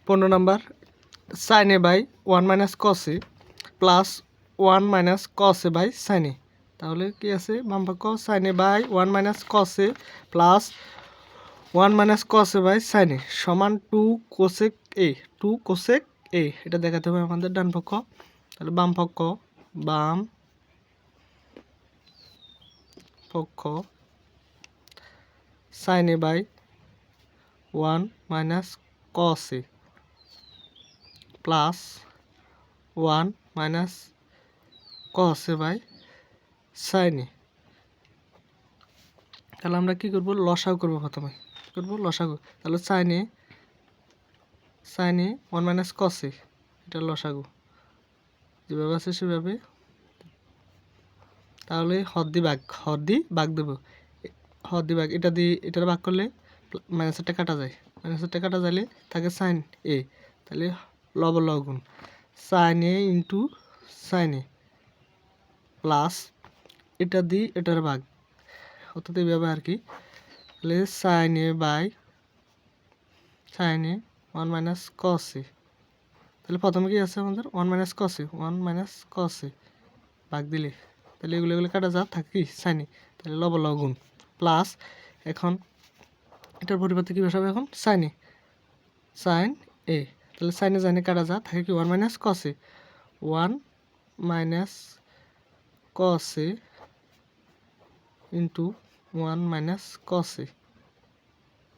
15 number sin a by 1 minus cos a plus 1 minus cos a by sin a। তাহলে কি আছে বামপক্ষ sin a by 1 minus cos a plus 1 minus cos a by sin a সমান 2 cosec a 2 cosec a। এটা দেখাতে হবে আমাদের ডান পক্ষ। তাহলে বাম পক্ষ sin a by 1 minus cos a plus 1 minus cos a by sin a। তাহলে আমরা কি করব লসাগু করব প্রথমে লসাগু। তাহলে sin a 1 minus cos a এটা লসাগু যেভাবে আছে সেভাবে। তাহলে হর দি ভাগ দেব এটা দিয়ে এটার ভাগ করলে মাইনাসেরটা কাটা যায় যাইলে থাকে sin a। তাহলে লগুণ sin a into sin a plus এটা দিয়ে এটার ভাগ অর্থাৎ এইভাবে আর কি। তাহলে sin a by 1 minus cos a। তাহলে প্রথমে কি আছে আমাদের 1 মাইনাস cos a ভাগ দিলে তাহলে এগুলো কাটা যা থাকে কি sin a। তাহলে লগুণ প্লাস এখন এটার পরিবর্তে কি বসাবে এখন sin a। তাহলে sin a জানি কাটা যা থাকে কি 1 minus cos a 1 minus cos a into 1 minus cos a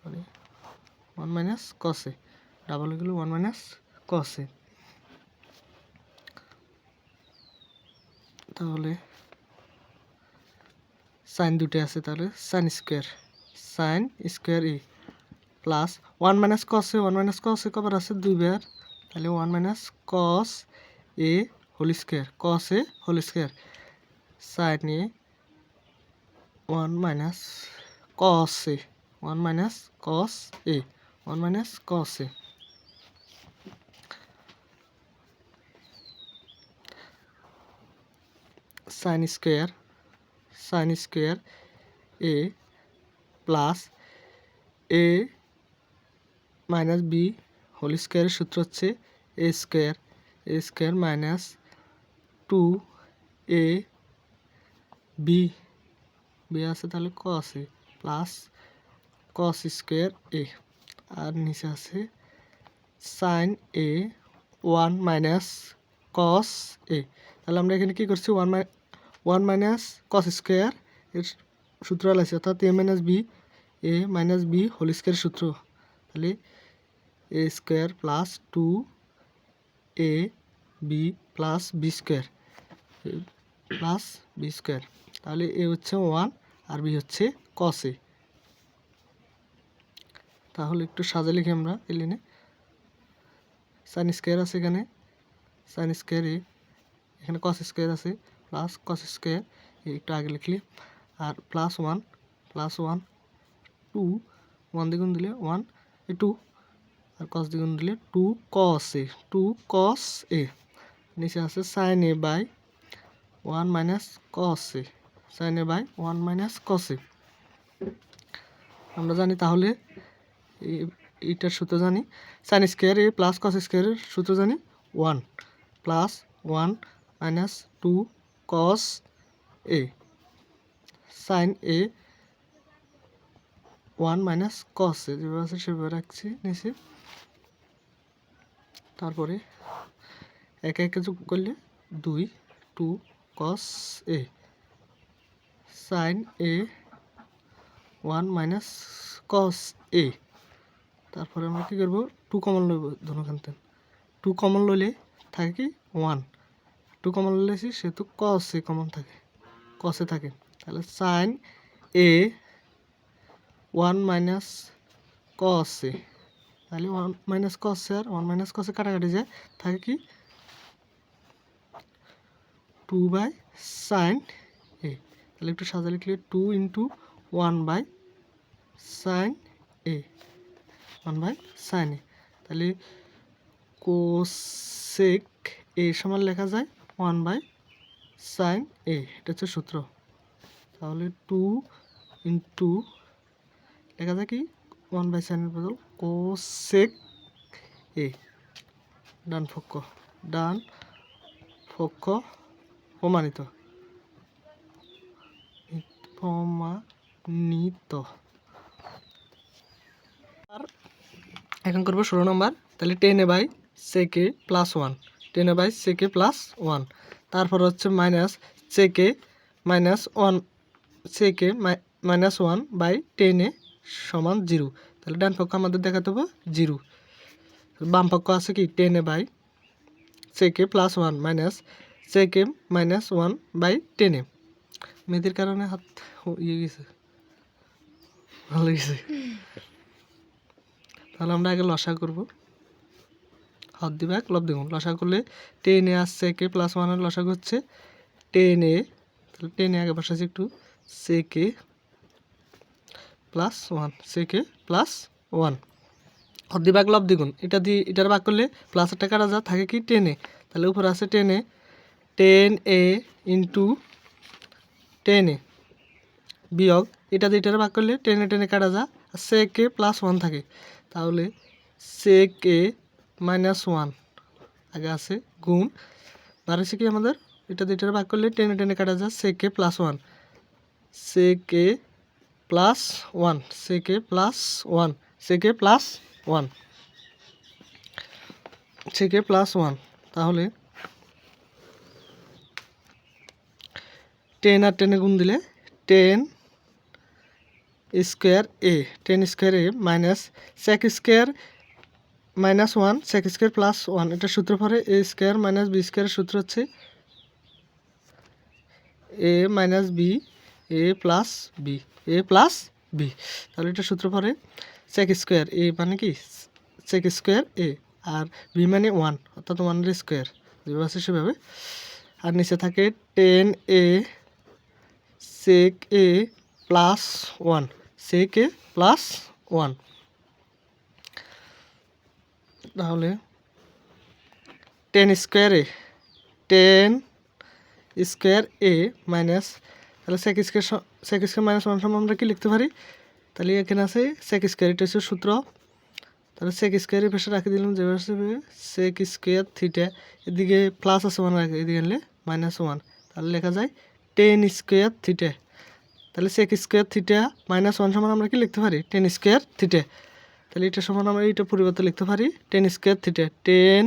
মানে 1 মাইনাস cos a ডাবল হয়ে গেল 1 মাইনাস cos a। তাহলে sin দুটো আছে তাহলে sin square a plus 1 minus cos a কবার আছে দুইবার। তাহলে 1 minus cos a whole square sin a 1 minus cos a 1 minus cos a sin square a plus a minus b whole স্কোয়ারের সূত্র হচ্ছে a square minus 2 a b আছে তাহলে cos a plus cos square a আর নিচে আছে sin a 1 minus cos a। তাহলে আমরা এখানে কি করছি 1 মাইনাস cos স্কোয়ার এর সূত্র লাগছে অর্থাৎ a মাইনাস b হোল স্কোয়ারের সূত্র। তাহলে a square plus 2 a b plus b square তাহলে a হচ্ছে 1 আর b হচ্ছে cos a। তাহলে একটু সাজা লিখি আমরা এলিনে sin স্কোয়ার আছে এখানে sin স্কোয়ার a এখানে cos স্কোয়ার আছে প্লাস cos স্কোয়ার একটু আগে লিখলি আর প্লাস 1 2 1 দ্বিগুণ দিলে 1 2 আর cos দ্বিগুণ দিলে 2 cos a নিচে আছে sin a by 1 minus cos a আমরা জানি তাহলে এইটার সূত্র জানি sin square a plus cos স্কোয়ারের সূত্র জানি 1 plus 1 minus 2 cos a sin a 1 minus cos a যেভাবে আছে সেভাবে রাখছি নিচে। তারপরে একে যোগ করলে 2 cos a sin a 1 minus cos a। তারপরে আমরা কী করবো 2 কমন লইব ধনুখানতে 2 কমন লইলে থাকে কি 1 2 কমন লইলেছি সেহেতু cos a কমন থাকে তাহলে sin a 1 minus cos a তাহলে 1 মাইনাস cos a আর 1 মাইনাস cos a কাটাকাটি যায় থাকে কি 2 বাই sin a। তাহলে একটু সাজা লিখলে 2 ইন্টু 1 বাই sin a তাহলে cosec a সমান লেখা যায় 1 বাই sin a এটা হচ্ছে সূত্র। তাহলে 2 ইন্টু লেখা যায় কি 1 বাই sin এর বদল cosec এ ডান পক্ষ প্রমাণিত আর এখন করবো 16 নম্বর। তাহলে 10a/sec+1 10a/sec+1 তারপর হচ্ছে মাইনাস sec -1 sec -1/10a সমান 0। তাহলে ডান পক্ষ আমাদের দেখাতে হবে 0। বাম পক্ষ আছে কি 10a/sec+1 মাইনাস sec -1/10a। মেয়েদের কারণে হাত ইয়ে গেছে, ভালো গেছে। তাহলে আমরা আগে লসা করব, হাত দিবে এক লব দ্বিগুণ। লসা করলে 10a আর sec+1 এর লসা হচ্ছে 10a। তাহলে 10a আগে বসাচ্ছি একটু, sec+1 হাত দিবে এক লব দ্বিগুণ। এটা দিয়ে এটার ভাগ করলে প্লাস একটা কাটা যা থাকে কি 10a। তাহলে উপরে আছে 10a ইন্টু 10a বিয়োগ এটা দিয়ে এটার ভাগ করলে 10a কাটা যা আর sec+1 থাকে। তাহলে sec-1 আগে আছে গুণ বাড়ছে কি আমাদের এটা দিয়ে এটার ভাগ করলে 10a কাটা যা sec+1 তাহলে 10 আর 10 গুণ দিলে 10 square a minus sec² -1 sec² +1 এটা সূত্র পরে a² - b² সূত্র হচ্ছে a - b a plus b। তাহলে এটা সূত্র পরে sec² a মানে কি sec² a আর b মানে 1 অর্থাৎ 1 এর স্কোয়ার যেভাবে আছে সেভাবে। আর নিচে থাকে 10a sec+1 তাহলে 10 স্কোয়ার a মাইনাস তাহলে sec² -1 সমান আমরা কি লিখতে পারি? তাহলে এখানে আছে sec², এটা হচ্ছে সূত্র। তাহলে sec² এর পাশে রাখি দিলাম যেভাবে sec² থিটা, এদিকে প্লাস আছে মানে রাখি, এদিকে আনলে -1। তাহলে লেখা যায় 10 স্কোয়ার থিটা। তাহলে sec² থিটা -1 সমান আমরা কি লিখতে পারি 10 স্কোয়ার থিটা। তাহলে এটা সমান আমরা এইটা পরিবর্তে লিখতে পারি 10 square theta 10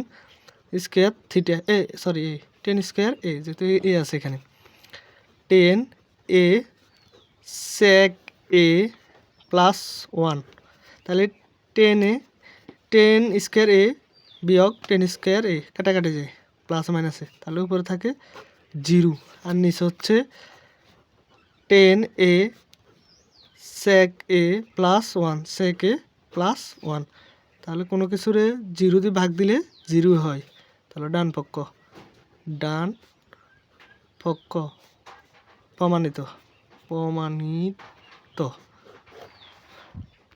square theta 10 square যেহেতু এ আছে এখানে 10a sec+1 তাহলে 10 স্কোয়ার a বিয়োগ 10 স্কোয়ার a কাটাকাটি যায় প্লাস মাইনাসে, তাহলে উপরে থাকে 0 আর নিচে হচ্ছে 10a sec+1 তাহলে কোনো কিছুরে 0 দিয়ে ভাগ দিলে 0 হয়। তাহলে ডান পক্ষ প্রমাণিত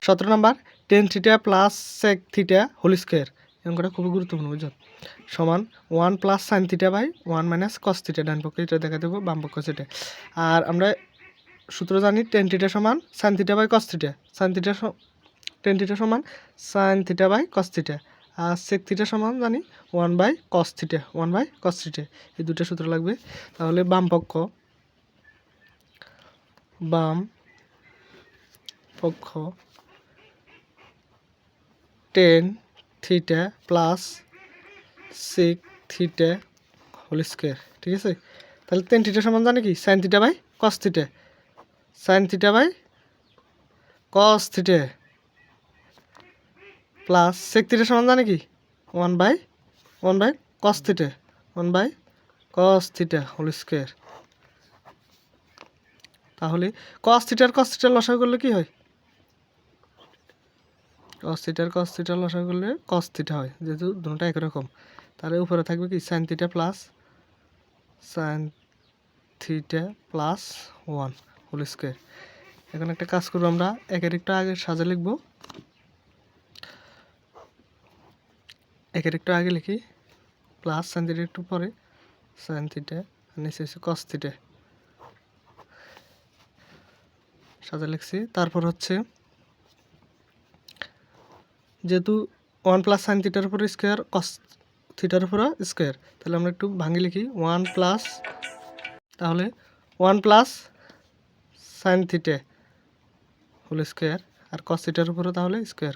17 নম্বর 10 theta plus sec theta whole square অঙ্কটা খুবই গুরুত্বপূর্ণ বুঝছো সমান 1 plus sine theta by 1 minus cos theta. ডান পক্ষে এটা দেখা দেবো, বাম পক্ষ সেটা। আর আমরা সূত্র জানি 10 থিটা সমান sine theta by cos theta, 10 theta সমান sine theta by cos theta. আর sec থিটা সমান জানি 1/cos থিটা এই দুটো সূত্র লাগবে। তাহলে বাম পক্ষ 10 theta plus sec theta whole square, ঠিক আছে। তাহলে 10 থিটা সমান জানি কি sine theta by cos theta plus sec theta সমান জানি কি 1/cos থিটা হোল স্কোয়ার। তাহলে cos থিটার লসাগু করলে কি হয়? cos থিটার লসাগু করলে cos থিটা হয়, যেহেতু দুটোটা একই রকম। তাহলে উপরে থাকবে কি sin theta plus 1 whole square. এখন একটা কাজ করবো, আমরা একের একটু আগে সাজা লিখবো, লিখি প্লাস sin থিটা একটু পরে sin থিটা নিচে হচ্ছে cos থিটা সাজা লিখছি। তারপর হচ্ছে যেহেতু ওয়ান প্লাস সাইন থিটার উপর স্কোয়ার কস থিটার উপর স্কোয়ার। তাহলে আমরা একটু ভাঙি লিখি ওয়ান প্লাস, তাহলে one plus sine theta whole square আর কস থিটার উপরও তাহলে স্কোয়ার,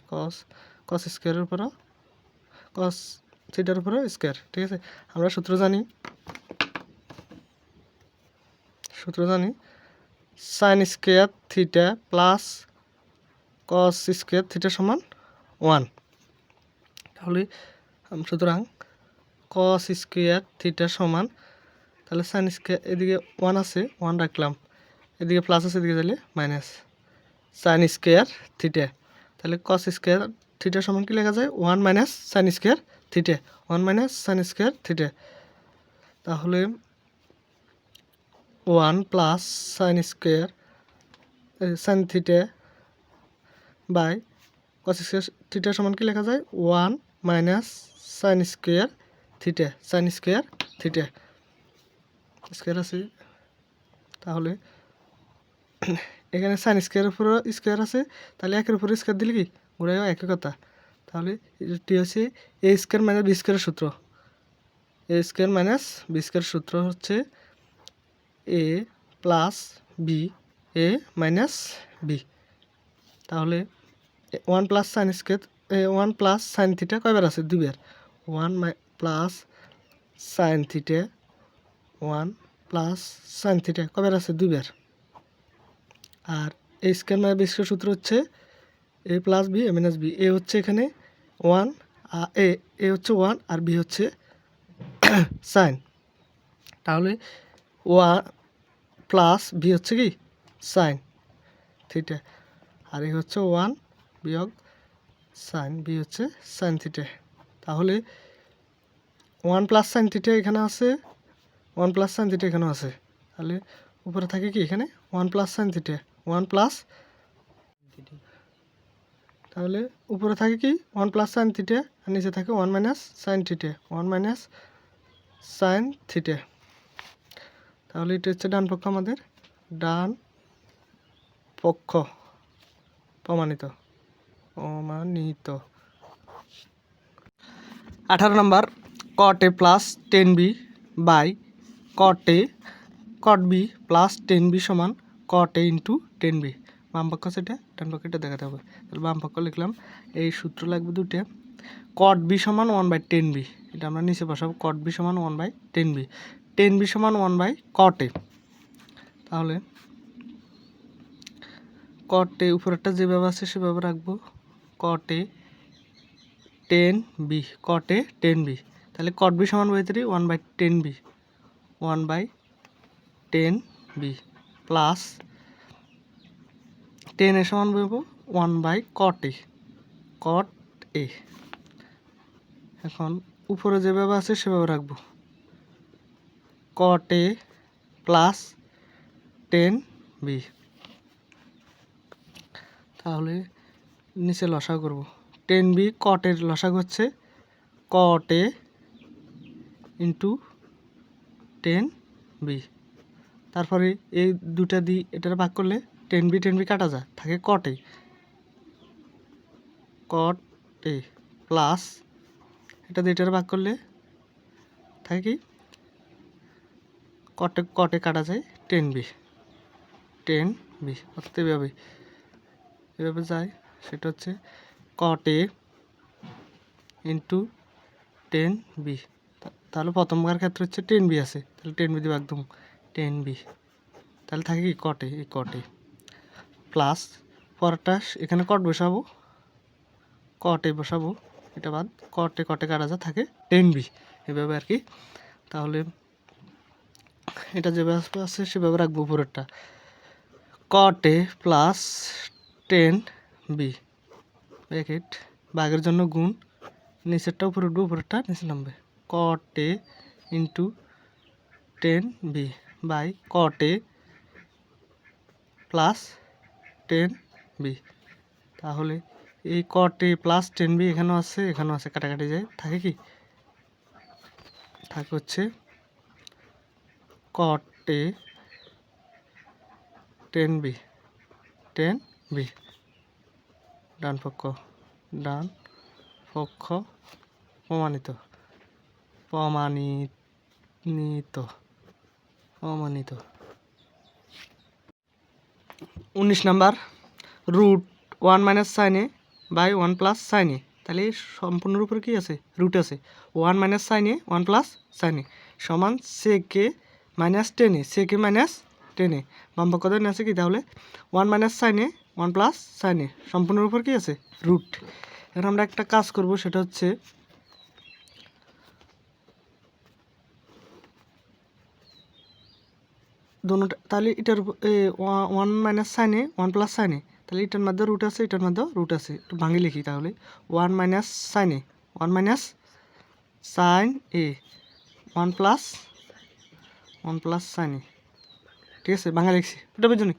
কস স্কোয়ারের উপরও কস থিটার উপরও স্কোয়ার। ঠিক আছে, আমরা সূত্র জানি sign square theta plus cos square theta সমান 1। তাহলে সুতরাং কস স্কোয়ার থিটা সমান, তাহলে সাইন স্কোয়ার এদিকে 1 আছে 1 রাখলাম, এদিকে প্লাস আছে এদিকে তাহলে মাইনাস সাইন স্কোয়ার থিটা। তাহলে কস স্কোয়ার থিটা সমান কি লেখা যায় 1 minus sine square theta, 1 minus sine square theta. তাহলে 1 plus sine square sine theta by cos square theta সমান কি লেখা যায় 1 minus sine square theta, sine square theta square আছে। তাহলে এখানে সাইন স্কোয়ারের উপর স্কোয়ার আছে, তাহলে একের উপর স্কোয়ার দিলে কি ঘুরাইও একই কথা। তাহলে এটি হচ্ছে এ স্কোয়ার মাইনাস বি স্কোয়ারের সূত্র, এ স্কোয়ার মাইনাস বি স্কোয়ার সূত্র হচ্ছে এ plus B A minus B. তাহলে 1 plus sine square 1 plus sine theta কয়বার আছে 2 বার, 1 plus sine theta 1 plus sine theta কয়বার আছে 2 বার। আর এ স্কোয়ার মাইনাস বি স্কোয়ার সূত্র হচ্ছে এ plus B A minus B. এ হচ্ছে এখানে 1 এ হচ্ছে 1 আর বি হচ্ছে সাইন। তাহলে 1 প্লাস বি হচ্ছে কি সাইন থিটা, আর এ হচ্ছে 1 বিয়োগ সাইন, বি হচ্ছে সাইন থিটা। তাহলে 1 প্লাস সাইন থিটা এখানে আছে, 1 প্লাস সাইন থিটা এখানেও আছে। তাহলে উপরে থাকে কি এখানে 1 প্লাস সাইন থিটা 1 প্লাস, তাহলে উপরে থাকে কি 1 প্লাস সাইন থিটা আর নিচে থাকে 1 minus sine theta, 1 minus sine theta. তাহলে এটা হচ্ছে ডান পক্ষ, আমাদের ডান পক্ষ প্রমাণিত 18 নম্বর cot A plus 10b by cot B plus 10b সমান কট এ ইন্টু 10b। বাম পক্ষ সেটা ডান পক্ষটা দেখাতে হবে। তাহলে বাম পক্ষ লিখলাম, এই সূত্র লাগবে দুটো, কট বি সমান 1/10b, এটা আমরা নিচে বসাবো কট বি সমান 1/10b, 10b সমান 1 কট এ। তাহলে কট এ উপরেরটা যেভাবে আছে সেভাবে রাখবো, কট এ 10b, কট এ 10b। তাহলে কট বি সমান 1/10b 1/10b প্লাস 10 এর সমান বলবো 1/কট এ, কট এ। এখন উপরে যেভাবে আছে সেভাবে রাখবো, কট এ প্লাস 10b। তাহলে নিচে লসাগু করব, 10b কটের লসাগু হচ্ছে কট এ ইন্টু 10b। তারপরে এই দুটা দিয়ে এটার ভাগ করলে 10b কাটা যায়, থাকে কট এ প্লাস এটা দিয়ে এটার ভাগ করলে থাকে কি কটে কাটা যায় 10b অর্থাৎ এভাবে যায়। সেটা হচ্ছে কট এ ইন্টু 10b। তাহলে প্রথমবার ক্ষেত্রে হচ্ছে 10b আছে, তাহলে 10b দিয়ে একদম 10b, তাহলে থাকে কি কটে, এই কটে প্লাস পরেরটা এখানে কট বসাবো, কটে বসাবো, এটা বাদ কটে কাটা যা থাকে 10b, এভাবে আর কি। তাহলে এটা যেভাবে আছে সেভাবে রাখবো উপরেরটা, কটে প্লাস 10b ব্র্যাকেট বাঘের জন্য গুণ, নিচেরটা উপরে উঠবে উপরেরটা নিচে নামবে, cot A into 10b by cot A plus 10b। তাহলে এই কট এ প্লাস 10b এখানেও আছে কাটাকাটি যায়, থাকে কি থাকে হচ্ছে কট এ 10b ডান পক্ষ পক্ষ প্রমাণিত প্রমাণিত প্রমাণিত 19 number root 1 minus sine A by 1 plus sine A. তাহলে সম্পূর্ণের উপরে কী আছে? রুট আছে। 1 minus sine A 1 plus sine A সমান সেকে মাইনাস টেন এ, সেকে মাইনাস টেন এ। বামপক্ষ ধরে আছে কি? তাহলে 1 minus sine A 1 plus sine এ সম্পূর্ণের উপর কী আছে? রুট। এখন আমরা একটা কাজ করব, সেটা হচ্ছে দোনোটা, তাহলে এটার 1 minus sine A 1 plus sine A, তাহলে এটার মধ্যে রুট আছে, এটার মধ্যে রুট আছে, একটু ভাঙি লিখি। তাহলে 1 minus sine A 1 minus sine A 1 plus sine এ, ঠিক আছে, বাংলা লিখছি, এটা বুঝুনি,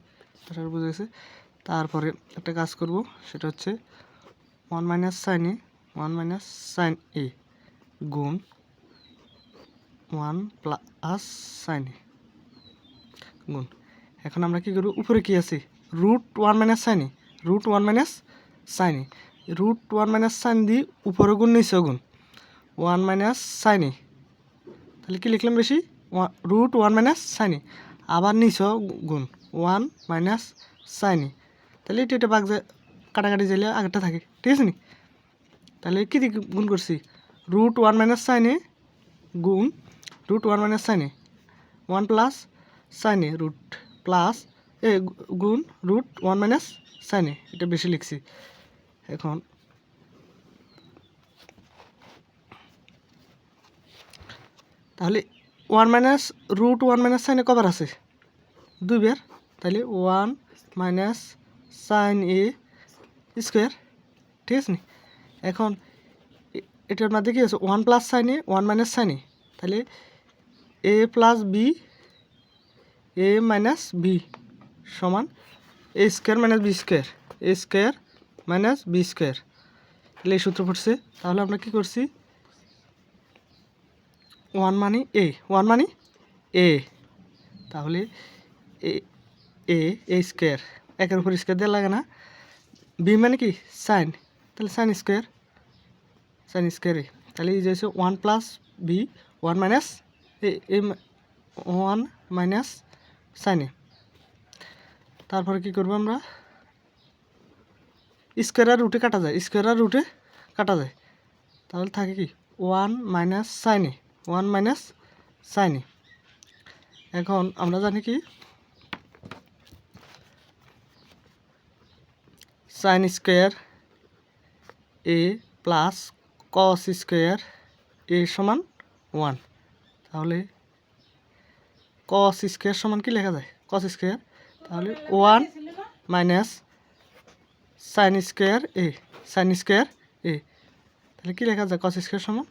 বুঝে গেছে। তারপরে একটা কাজ করব, সেটা হচ্ছে 1 minus sine A 1 minus sine এ গুণ 1 প্লাস সাইন এ গুণ। এখন আমরা কী করব? উপরে কী আছে? রুট 1 মাইনাস সাইন এ, রুট 1 মাইনাস সাইন এ, রুট 1 মাইনাস সাইন দিয়ে উপরে গুণ নিচে গুণ 1 মাইনাস সাইন এ। তাহলে কি লিখলাম বেশি? রুট 1 মাইনাস সাইন এ, আবার নিচে গুণ 1 মাইনাস সাইন এ। তাহলে এটা বাঘ কাটাকাটি যাইলে আগেরটা থাকে, ঠিক আছে নি? তাহলে কী দিয়ে গুণ করছি? রুট 1 মাইনাস সাইন এ গুণ root 1 minus sine A 1 plus sine A root plus গুণ রুট 1 মাইনাস সাইন এ, এটা বেশি লিখছি। এখন তাহলে 1 মাইনাস রুট 1 মাইনাস সাইন এ কবার আছে? 2 বার। তাহলে 1 মাইনাস সাইন এ স্কোয়ার, ঠিক আছে নি? এখন এটার মধ্যে কি আছে? 1 plus sine A 1 minus sine A, তাহলে এ plus B A minus B সমান এ স্কোয়ার মাইনাস বি স্কোয়ার, এ স্কোয়ার মাইনাস বি স্কোয়ার। তাহলে এই সূত্র পড়ছে। তাহলে আমরা কী করছি? 1 মানে এ, 1 মানে এ, তাহলে এ এ এ স্কোয়ার, একের উপর স্কোয়ার দেওয়া লাগে না। বি মানে কি? সাইন, তাহলে সাইন স্কোয়ার, সাইন স্কোয়ার এ। তাহলে এই যে 1 প্লাস বি 1 মাইনাস এ 1 মাইনাস সাইন এ। তারপরে কী করবো আমরা? স্কোয়ার আর রুটে কাটা যায়, স্কোয়ার আর রুটে কাটা যায়, তাহলে থাকে কি? 1 minus sine A 1 minus sine এ। এখন আমরা জানি কি? সাইন স্কোয়ার এ প্লাস কস স্কোয়ার এ সমান 1। তাহলে কস স্কোয়ার সমান কি লেখা যায়? কস স্কোয়ার, তাহলে 1 মাইনাস সাইন স্কোয়ার এ, সাইন স্কোয়ার এ, তাহলে কী লেখা যায়? কস স্কোয়ার সমান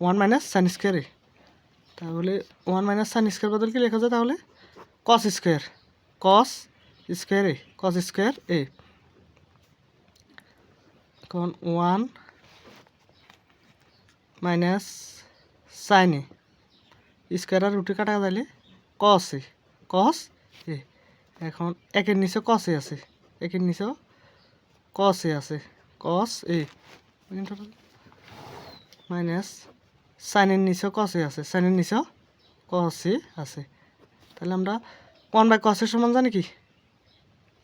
1 মাইনাস সাইন স্কোয়ার এ। তাহলে 1 মাইনাস সাইন স্কোয়ার বদল কি লেখা যায়? তাহলে কস স্কোয়ার, কস স্কোয়ার এ, কস স্কোয়ার এ। এখন 1 মাইনাস সাইন এ স্কোয়ার আর রুটে কাটা গেলে কস এ, কস এ। এখন একের নিচে কস এ আছে, একের নিচেও কস এ আছে, কস এ মাইনাস সাইনের নিচেও কস এ আছে, সাইনের নিচেও কস এ আছে। তাহলে আমরা 1 বাই কস এর সমান জানি কি?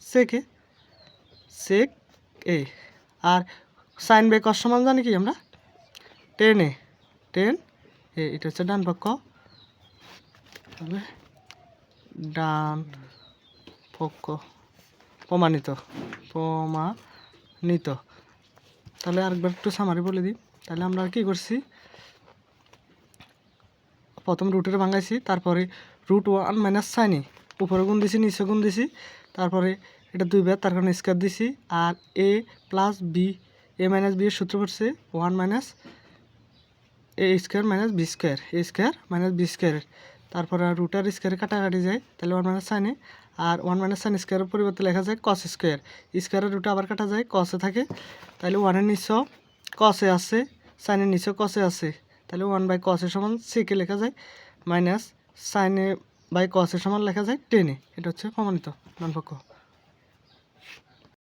সেক এ, সেক এ। আর সাইন বাই কস সমান জানি কি আমরা? টেন এ, টেন এ। এটা হচ্ছে ডান পক্ষ, তাহলে ডান পক্ষ প্রমাণিত, প্রমাণিত। তাহলে আরেকবার একটু সামারি বলে দিই। তাহলে আমরা কী করছি? প্রথম রুটের ভাঙাইছি, তারপরে রুট 1 মাইনাস সাইন এ উপরে গুণ দিছি, নিচে গুণ দিছি, তারপরে এটা 2 বার, তার কারণে স্কোয়ার দিছি। আর এ plus B A minus B এর সূত্র পড়ছে 1 মাইনাস এ স্কোয়ার মাইনাস বি স্কোয়ার, এ স্কোয়ার মাইনাস বি স্কোয়ার। তারপরে রুটার স্কোয়ারে কাটাকাটি যায়, তাহলে 1 মাইনাস সাইন এ। আর 1 মাইনাস সাইন স্কোয়ারের পরিবর্তে লেখা যায় কস স্কোয়ার, স্কোয়ারের রুটে আবার কাটা যায়, কসে থাকে। তাহলে 1-এর নিচেও কসে আছে, সাইনের নিচেও কসে আছে, তাহলে 1 বাই কসের সমান সেকে লেখা যায়, মাইনাস সাইনে বাই কসের সমান লেখা যায় টেনে। এটা হচ্ছে প্রমাণিত ডান পক্ষ।